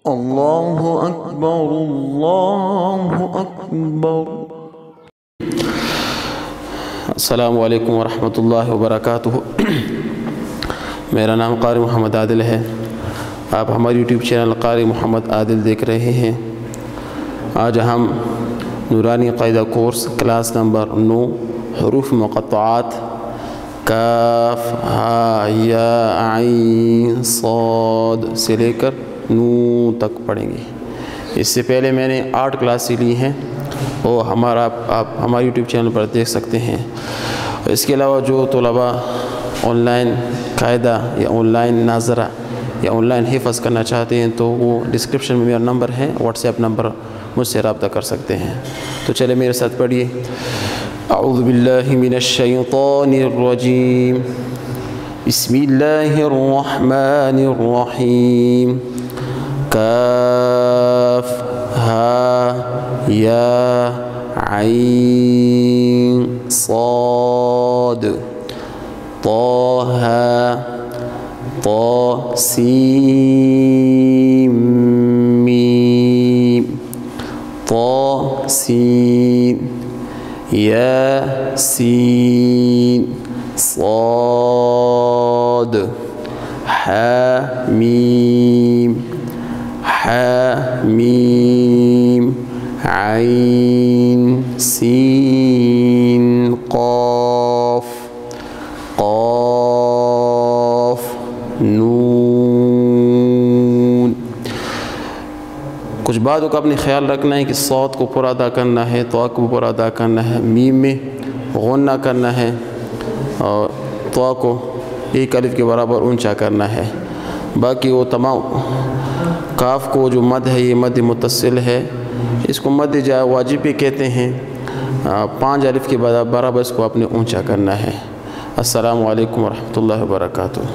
अल्लाहु अकबर अल्लाहु अकबर। अस्सलामु अलैकुम वरहमतुल्लाहि वबरकातुहू। मेरा नाम क़ारी मोहम्मद आदिल है। आप हमारे यूट्यूब चैनल क़ारी मोहम्मद आदिल देख रहे हैं। आज हम नूरानी क़ायदा कोर्स क्लास नंबर 9 हरूफ मुक़त्तआत काफ हा या आइन सॉद से लेकर नून तक पढ़ेंगे। इससे पहले मैंने 8 क्लासें ली हैं और आप हमारे यूट्यूब चैनल पर देख सकते हैं। इसके अलावा जो तलबा ऑनलाइन कायदा या ऑनलाइन नाजरा या ऑनलाइन हिफ़्ज़ करना चाहते हैं तो वो डिस्क्रिप्शन में मेरा नंबर है, व्हाट्सएप नंबर, मुझसे रब्ता कर सकते हैं। तो चले मेरे साथ पढ़िए। अऊज़ु बिल्लाहि मिनश शैतानिर रजीम, बिस्मिल्लाहिर रहमानिर रहीम। काफ हा या आइन सॉद तहा सीम मीम सीन यासीन सॉद हामीम आइन सीन क़ाफ नून। कुछ बातों का अपने ख्याल रखना है कि सौत को पूरा अदा करना है, तो को पूरा अदा करना है, मीम में गुन्ना करना है और तो को एक अलिफ के बराबर ऊंचा करना है। बाकी वो तमाम काफ को जो मद है ये मद मुत्तसिल है, इसको मद जा वाजिब भी कहते हैं। 5 अलिफ के बराबर इसको आपने ऊंचा करना है। अस्सलामु अलैकुम वरहमतुल्लाहि वबरकातुहू।